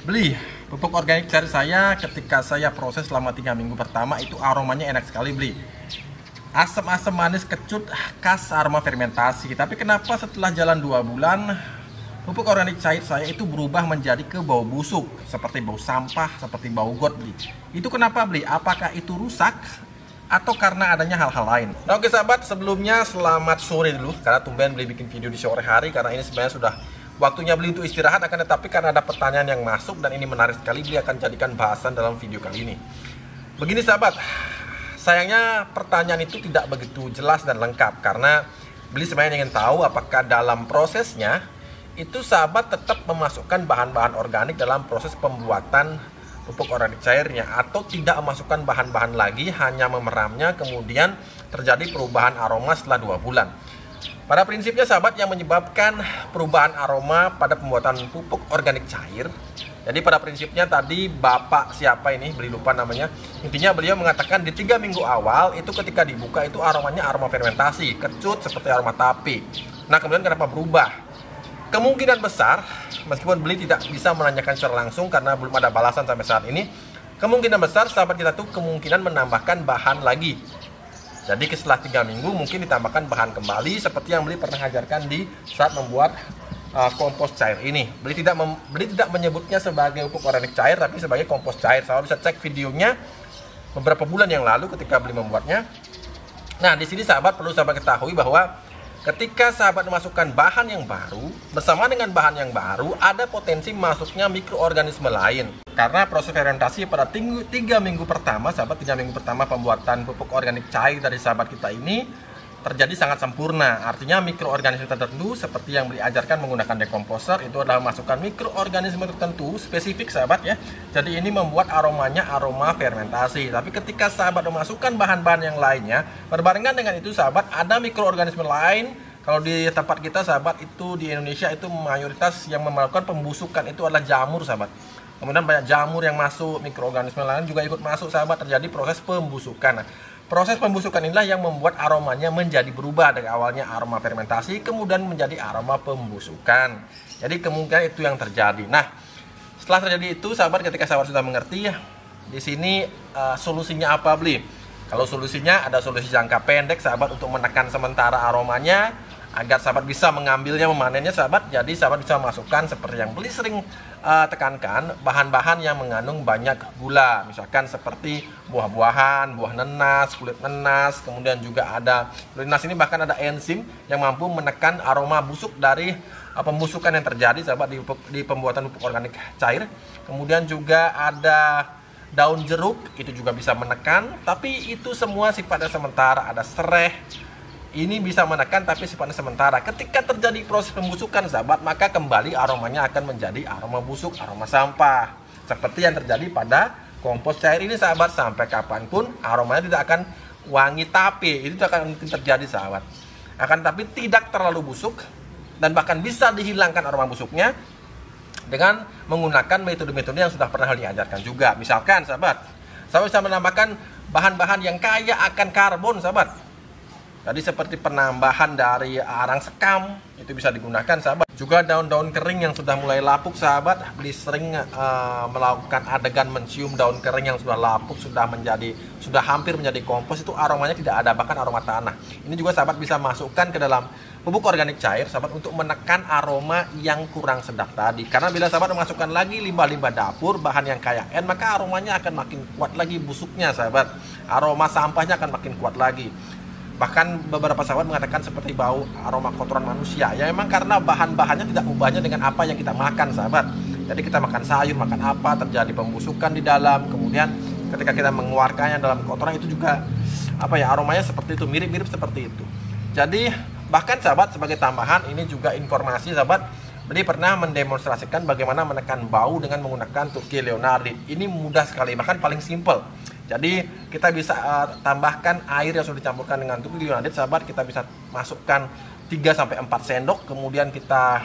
Beli pupuk organik cair saya ketika saya proses selama 3 minggu pertama itu aromanya enak sekali beli. Asam-asam manis kecut khas aroma fermentasi. Tapi kenapa setelah jalan 2 bulan pupuk organik cair saya itu berubah menjadi ke bau busuk, seperti bau sampah, seperti bau got beli. Itu kenapa beli? Apakah itu rusak atau karena adanya hal-hal lain? Nah, oke sahabat, sebelumnya selamat sore dulu karena tumben beli bikin video di sore hari karena ini sebenarnya sudah waktunya beli untuk istirahat, akan tetapi karena ada pertanyaan yang masuk dan ini menarik sekali, beli akan jadikan bahasan dalam video kali ini. Begini sahabat, sayangnya pertanyaan itu tidak begitu jelas dan lengkap karena beli sebenarnya ingin tahu apakah dalam prosesnya itu sahabat tetap memasukkan bahan-bahan organik dalam proses pembuatan pupuk organik cairnya atau tidak memasukkan bahan-bahan lagi, hanya memeramnya kemudian terjadi perubahan aroma setelah 2 bulan. Pada prinsipnya sahabat, yang menyebabkan perubahan aroma pada pembuatan pupuk organik cair, jadi pada prinsipnya tadi bapak siapa ini, beli lupa namanya, intinya beliau mengatakan di 3 minggu awal itu ketika dibuka itu aromanya aroma fermentasi, kecut seperti aroma tape. Nah kemudian kenapa berubah? Kemungkinan besar, meskipun beli tidak bisa menanyakan secara langsung karena belum ada balasan sampai saat ini, kemungkinan besar sahabat kita tuh kemungkinan menambahkan bahan lagi. Jadi setelah 3 minggu mungkin ditambahkan bahan kembali seperti yang beli pernah ajarkan di saat membuat kompos cair ini. Beli tidak menyebutnya sebagai pupuk organik cair tapi sebagai kompos cair. Sahabat bisa cek videonya beberapa bulan yang lalu ketika beli membuatnya. Nah, di sini sahabat perlu sahabat ketahui bahwa ketika sahabat memasukkan bahan yang baru, bersama dengan bahan yang baru ada potensi masuknya mikroorganisme lain. Karena proses fermentasi pada 3 minggu pertama, sahabat, 3 minggu pertama pembuatan pupuk organik cair dari sahabat kita ini terjadi sangat sempurna. Artinya mikroorganisme tertentu seperti yang diajarkan menggunakan dekomposer itu adalah masukkan mikroorganisme tertentu spesifik sahabat ya. Jadi ini membuat aromanya aroma fermentasi. Tapi ketika sahabat memasukkan bahan-bahan yang lainnya, berbarengan dengan itu sahabat ada mikroorganisme lain. Kalau di tempat kita sahabat itu di Indonesia itu mayoritas yang melakukan pembusukan itu adalah jamur sahabat. Kemudian banyak jamur yang masuk, mikroorganisme lain juga ikut masuk sahabat, terjadi proses pembusukan. Nah, proses pembusukan inilah yang membuat aromanya menjadi berubah dari awalnya aroma fermentasi kemudian menjadi aroma pembusukan. Jadi kemungkinan itu yang terjadi. Nah, setelah terjadi itu sahabat, ketika sahabat sudah mengerti ya, di sini solusinya apa beli? Kalau solusinya ada solusi jangka pendek sahabat untuk menekan sementara aromanya agar sahabat bisa mengambilnya, memanennya sahabat. Jadi sahabat bisa masukkan seperti yang beli sering tekankan, bahan-bahan yang mengandung banyak gula, misalkan seperti buah-buahan, buah nenas, kulit nenas, kemudian juga ada kulit nenas ini bahkan ada enzim yang mampu menekan aroma busuk dari pembusukan yang terjadi sahabat di pembuatan pupuk organik cair. Kemudian juga ada daun jeruk, itu juga bisa menekan, tapi itu semua sifatnya sementara. Ada sereh, ini bisa menekan tapi sifatnya sementara. Ketika terjadi proses pembusukan sahabat, maka kembali aromanya akan menjadi aroma busuk, aroma sampah, seperti yang terjadi pada kompos cair ini sahabat. Sampai kapanpun aromanya tidak akan wangi tape, itu akan mungkin terjadi sahabat. Akan tapi tidak terlalu busuk dan bahkan bisa dihilangkan aroma busuknya dengan menggunakan metode-metode yang sudah pernah diajarkan juga. Misalkan sahabat bisa menambahkan bahan-bahan yang kaya akan karbon sahabat. Tadi seperti penambahan dari arang sekam itu bisa digunakan sahabat. Juga daun-daun kering yang sudah mulai lapuk sahabat, beli sering melakukan adegan mencium daun kering yang sudah lapuk, sudah hampir menjadi kompos, itu aromanya tidak ada, bahkan aroma tanah. Ini juga sahabat bisa masukkan ke dalam pupuk organik cair sahabat untuk menekan aroma yang kurang sedap tadi. Karena bila sahabat memasukkan lagi limbah-limbah dapur, bahan yang kaya N, maka aromanya akan makin kuat lagi busuknya sahabat. Aroma sampahnya akan makin kuat lagi. Bahkan beberapa sahabat mengatakan seperti bau aroma kotoran manusia. Ya memang karena bahan-bahannya tidak ubahnya dengan apa yang kita makan sahabat. Jadi kita makan sayur, makan apa, terjadi pembusukan di dalam. Kemudian ketika kita mengeluarkannya dalam kotoran itu juga aromanya seperti itu, mirip-mirip seperti itu. Jadi bahkan sahabat sebagai tambahan ini juga informasi sahabat, beli pernah mendemonstrasikan bagaimana menekan bau dengan menggunakan Turki Leonardit. Ini mudah sekali, bahkan paling simple. Jadi kita bisa tambahkan air yang sudah dicampurkan dengan Turki Leonardit sahabat, kita bisa masukkan 3-4 sendok, kemudian kita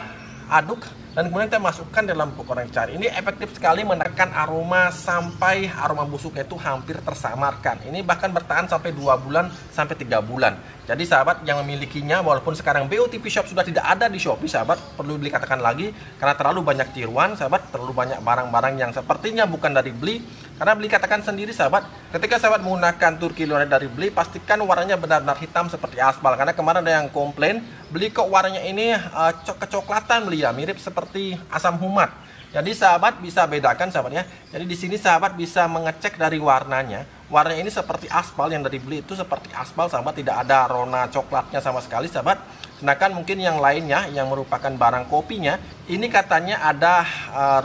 aduk dan kemudian kita masukkan dalam pupuk goreng cair. Ini efektif sekali menekan aroma sampai aroma busuknya itu hampir tersamarkan. Ini bahkan bertahan sampai 2 bulan sampai 3 bulan. Jadi sahabat yang memilikinya, walaupun sekarang BOTP Shop sudah tidak ada di Shopee, sahabat perlu beli katakan lagi karena terlalu banyak tiruan, sahabat, terlalu banyak barang-barang yang sepertinya bukan dari beli. Karena beli katakan sendiri, sahabat, ketika sahabat menggunakan Turki Luar dari beli, pastikan warnanya benar-benar hitam seperti aspal. Karena kemarin ada yang komplain, beli kok warnanya ini kecoklatan beli ya, mirip seperti asam humat. Jadi sahabat bisa bedakan sahabat ya. Jadi di sini sahabat bisa mengecek dari warnanya. Warnanya ini seperti aspal, yang dari beli itu seperti aspal sahabat, tidak ada warna coklatnya sama sekali sahabat. Sedangkan mungkin yang lainnya yang merupakan barang kopinya, ini katanya ada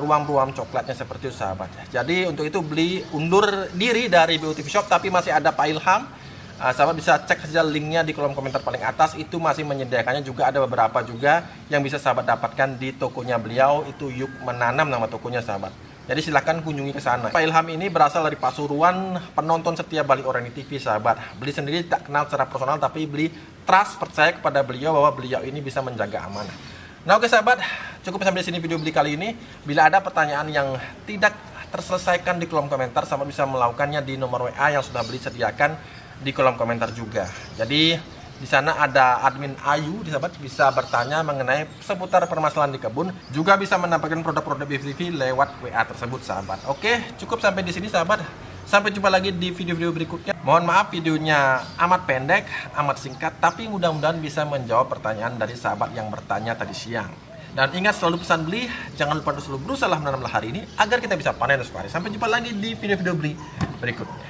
ruam-ruam coklatnya seperti itu sahabat. Jadi untuk itu beli undur diri dari BOTP Shop, tapi masih ada Pak Ilham. Sahabat bisa cek saja linknya di kolom komentar paling atas, itu masih menyediakannya juga, ada beberapa juga yang bisa sahabat dapatkan di tokonya beliau, itu Yuk Menanam nama tokonya sahabat. Jadi silahkan kunjungi ke sana. Pak Ilham ini berasal dari Pasuruan, penonton setia Bali Orani TV sahabat. Beli sendiri tak kenal secara personal, tapi beli trust, percaya kepada beliau bahwa beliau ini bisa menjaga amanah. Nah oke sahabat, cukup sampai di sini video beli kali ini. Bila ada pertanyaan yang tidak terselesaikan di kolom komentar, sahabat bisa melakukannya di nomor WA yang sudah beli sediakan di kolom komentar juga. Jadi di sana ada admin Ayu, sahabat bisa bertanya mengenai seputar permasalahan di kebun, juga bisa menampilkan produk-produk BVTV lewat WA tersebut sahabat. Oke, cukup sampai di sini sahabat. Sampai jumpa lagi di video-video berikutnya. Mohon maaf videonya amat pendek, amat singkat, tapi mudah-mudahan bisa menjawab pertanyaan dari sahabat yang bertanya tadi siang. Dan ingat selalu pesan beli, jangan lupa untuk selalu berusaha menanamlah hari ini agar kita bisa panen esok hari. Sampai jumpa lagi di video-video beli berikutnya.